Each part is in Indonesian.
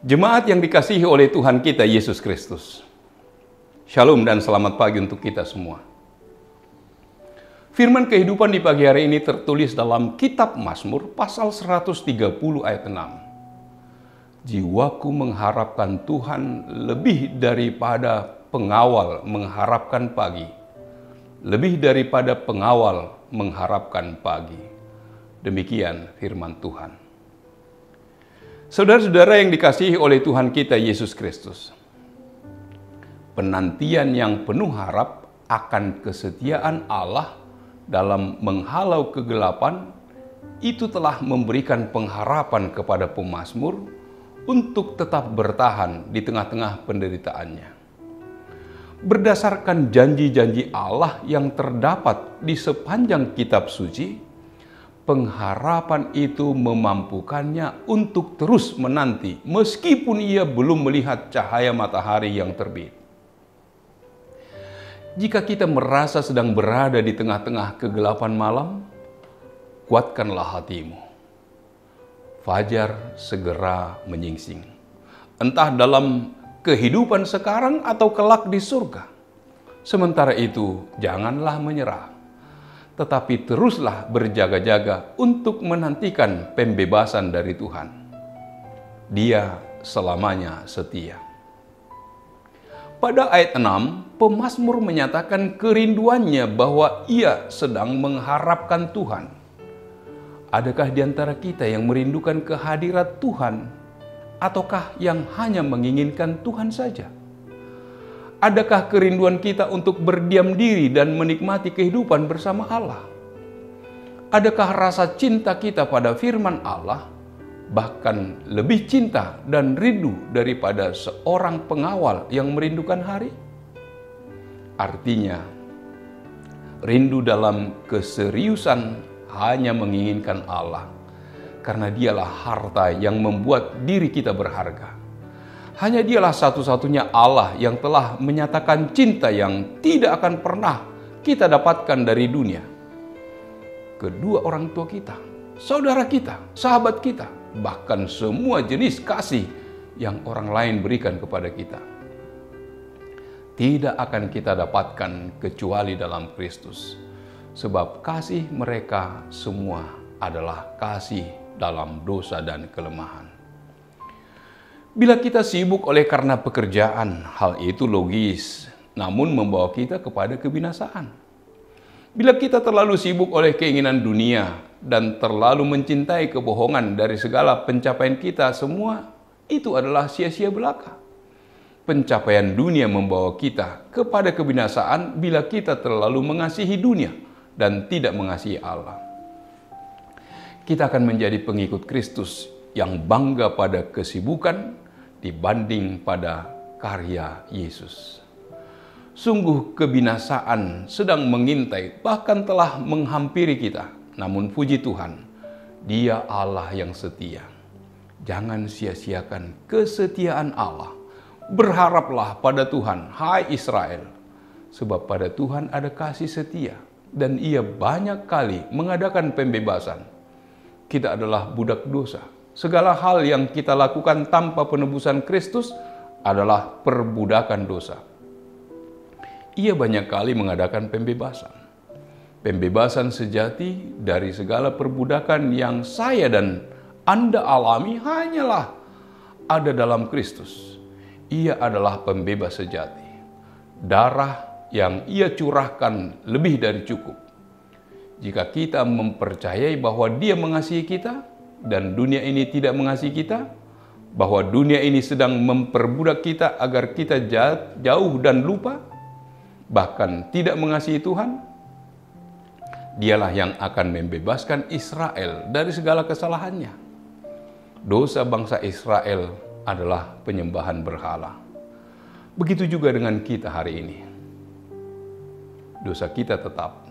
Jemaat yang dikasihi oleh Tuhan kita Yesus Kristus. Shalom dan selamat pagi untuk kita semua. Firman kehidupan di pagi hari ini tertulis dalam kitab Mazmur pasal 130 ayat 6. Jiwaku mengharapkan Tuhan lebih daripada pengawal mengharapkan pagi. Lebih daripada pengawal mengharapkan pagi. Demikian firman Tuhan. Saudara-saudara yang dikasihi oleh Tuhan kita Yesus Kristus, penantian yang penuh harap akan kesetiaan Allah dalam menghalau kegelapan itu telah memberikan pengharapan kepada pemazmur untuk tetap bertahan di tengah-tengah penderitaannya. Berdasarkan janji-janji Allah yang terdapat di sepanjang kitab suci, pengharapan itu memampukannya untuk terus menanti meskipun ia belum melihat cahaya matahari yang terbit. Jika kita merasa sedang berada di tengah-tengah kegelapan malam, kuatkanlah hatimu. Fajar segera menyingsing. Entah dalam kehidupan sekarang atau kelak di surga. Sementara itu, janganlah menyerah. Tetapi teruslah berjaga-jaga untuk menantikan pembebasan dari Tuhan. Dia selamanya setia. Pada ayat 6, pemazmur menyatakan kerinduannya bahwa ia sedang mengharapkan Tuhan. Adakah di antara kita yang merindukan kehadirat Tuhan, ataukah yang hanya menginginkan Tuhan saja? Adakah kerinduan kita untuk berdiam diri dan menikmati kehidupan bersama Allah? Adakah rasa cinta kita pada firman Allah bahkan lebih cinta dan rindu daripada seorang pengawal yang merindukan hari? Artinya, rindu dalam keseriusan hanya menginginkan Allah, karena dialah harta yang membuat diri kita berharga. Hanya dialah satu-satunya Allah yang telah menyatakan cinta yang tidak akan pernah kita dapatkan dari dunia. Kedua orang tua kita, saudara kita, sahabat kita, bahkan semua jenis kasih yang orang lain berikan kepada kita, tidak akan kita dapatkan kecuali dalam Kristus. Sebab kasih mereka semua adalah kasih dalam dosa dan kelemahan. Bila kita sibuk oleh karena pekerjaan, hal itu logis, namun membawa kita kepada kebinasaan. Bila kita terlalu sibuk oleh keinginan dunia dan terlalu mencintai kebohongan dari segala pencapaian kita, semua itu adalah sia-sia belaka. Pencapaian dunia membawa kita kepada kebinasaan bila kita terlalu mengasihi dunia dan tidak mengasihi Allah. Kita akan menjadi pengikut Kristus yang bangga pada kesibukan dibanding pada karya Yesus. Sungguh kebinasaan sedang mengintai, bahkan telah menghampiri kita. Namun puji Tuhan, Dia Allah yang setia. Jangan sia-siakan kesetiaan Allah. Berharaplah pada Tuhan, hai Israel. Sebab pada Tuhan ada kasih setia, dan Ia banyak kali mengadakan pembebasan. Kita adalah budak dosa. Segala hal yang kita lakukan tanpa penebusan Kristus adalah perbudakan dosa. Ia banyak kali mengadakan pembebasan. Pembebasan sejati dari segala perbudakan yang saya dan Anda alami hanyalah ada dalam Kristus. Ia adalah pembebas sejati. Darah yang Ia curahkan lebih dari cukup. Jika kita mempercayai bahwa Dia mengasihi kita, dan dunia ini tidak mengasihi kita, bahwa dunia ini sedang memperbudak kita agar kita jauh dan lupa, bahkan tidak mengasihi Tuhan, Dialah yang akan membebaskan Israel dari segala kesalahannya. Dosa bangsa Israel adalah penyembahan berhala. Begitu juga dengan kita hari ini. Dosa kita tetap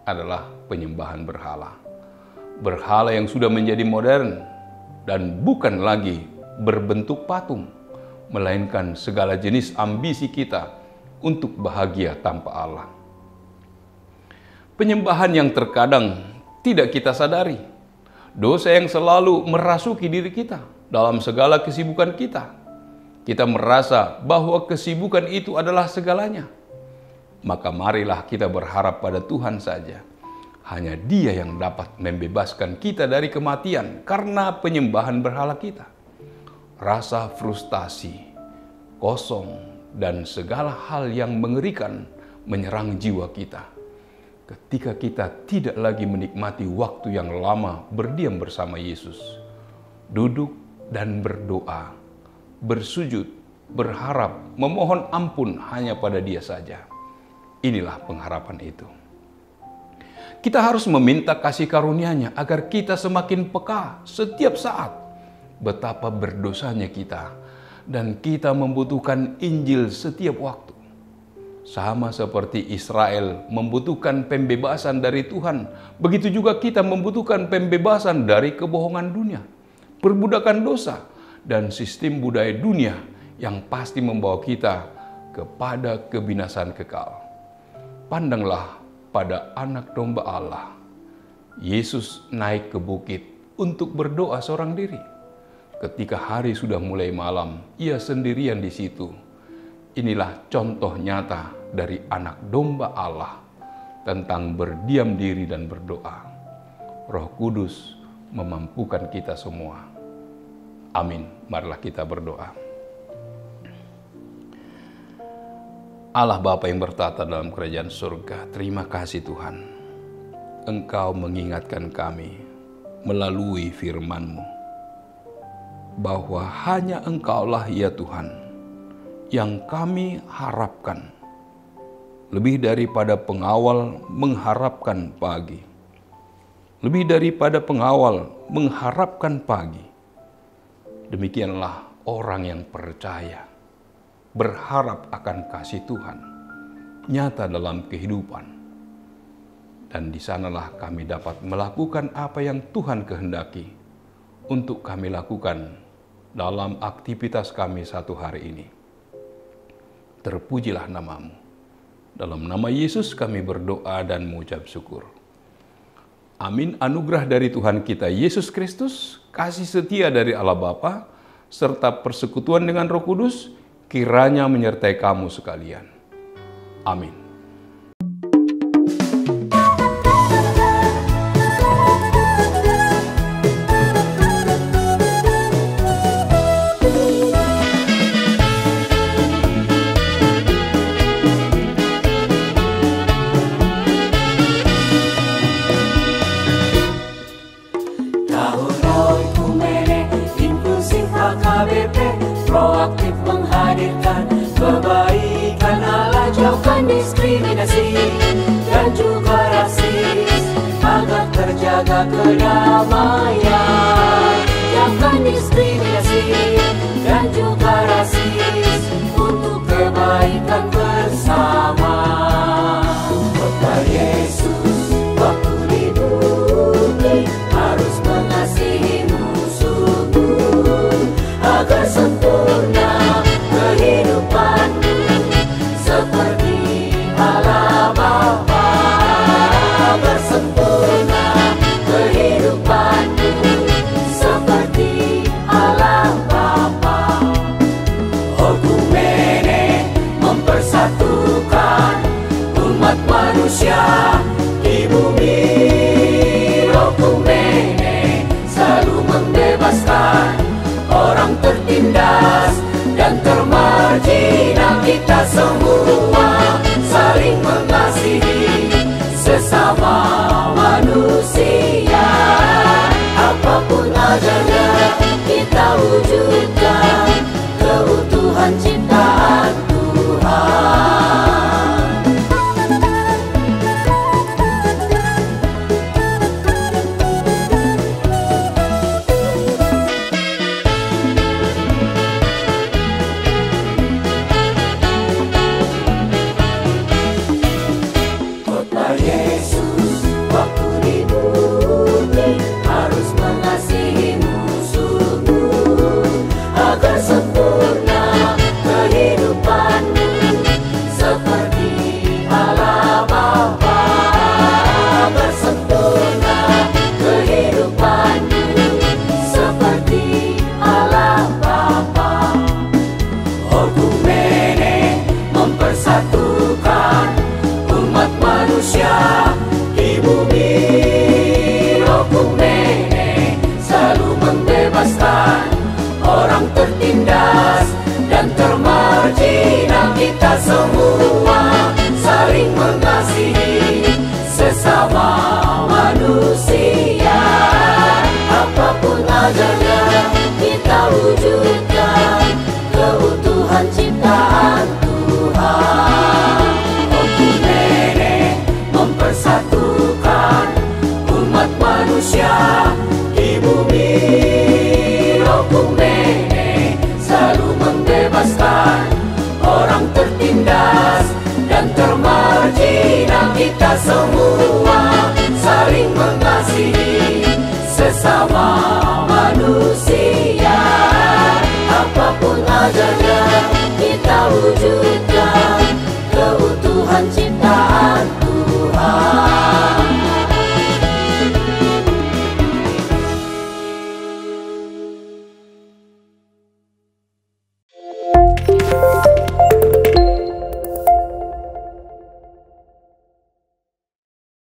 adalah penyembahan berhala. Berhala yang sudah menjadi modern dan bukan lagi berbentuk patung, melainkan segala jenis ambisi kita untuk bahagia tanpa Allah. Penyembahan yang terkadang tidak kita sadari, dosa yang selalu merasuki diri kita, dalam segala kesibukan kita. Kita merasa bahwa kesibukan itu adalah segalanya. Maka marilah kita berharap pada Tuhan saja. Hanya Dia yang dapat membebaskan kita dari kematian karena penyembahan berhala kita. Rasa frustasi, kosong, dan segala hal yang mengerikan menyerang jiwa kita. Ketika kita tidak lagi menikmati waktu yang lama berdiam bersama Yesus. Duduk dan berdoa, bersujud, berharap, memohon ampun hanya pada Dia saja. Inilah pengharapan itu. Kita harus meminta kasih karunia-Nya agar kita semakin peka setiap saat betapa berdosanya kita dan kita membutuhkan Injil setiap waktu. Sama seperti Israel membutuhkan pembebasan dari Tuhan, begitu juga kita membutuhkan pembebasan dari kebohongan dunia, perbudakan dosa, dan sistem budaya dunia yang pasti membawa kita kepada kebinasan kekal. Pandanglah pada anak domba Allah. Yesus naik ke bukit untuk berdoa seorang diri. Ketika hari sudah mulai malam, Ia sendirian di situ. Inilah contoh nyata dari anak domba Allah tentang berdiam diri dan berdoa. Roh Kudus memampukan kita semua. Amin. Marilah kita berdoa. Allah Bapa yang bertata dalam kerajaan surga, terima kasih Tuhan. Engkau mengingatkan kami melalui firman-Mu bahwa hanya Engkaulah ya Tuhan yang kami harapkan. Lebih daripada pengawal mengharapkan pagi. Lebih daripada pengawal mengharapkan pagi. Demikianlah orang yang percaya, berharap akan kasih Tuhan, nyata dalam kehidupan. Dan di sanalah kami dapat melakukan apa yang Tuhan kehendaki untuk kami lakukan dalam aktivitas kami satu hari ini. Terpujilah nama-Mu. Dalam nama Yesus kami berdoa dan mengucap syukur. Amin. Anugerah dari Tuhan kita Yesus Kristus, kasih setia dari Allah Bapa, serta persekutuan dengan Roh Kudus, kiranya menyertai kamu sekalian. Amin. Proaktif menghadirkan kebaikan Allah, jauhkan diskriminasi dan juga rasis, agar terjaga kedamaian. Jauhkan diskriminasi dan juga rasis untuk kebaikan bersama. Kota Yesus waktu di bumi harus mengasihi musuhmu agar sempurna kehidupanmu seperti Allah Bapa. Agar sempurna kehidupanmu seperti Allah manusia di bumi. Roh Kumene selalu membebaskan orang tertindas dan termarginal. Kita semua saling mengasihi sesama manusia. Apapun adanya kita wujudkan keutuhan ciptaan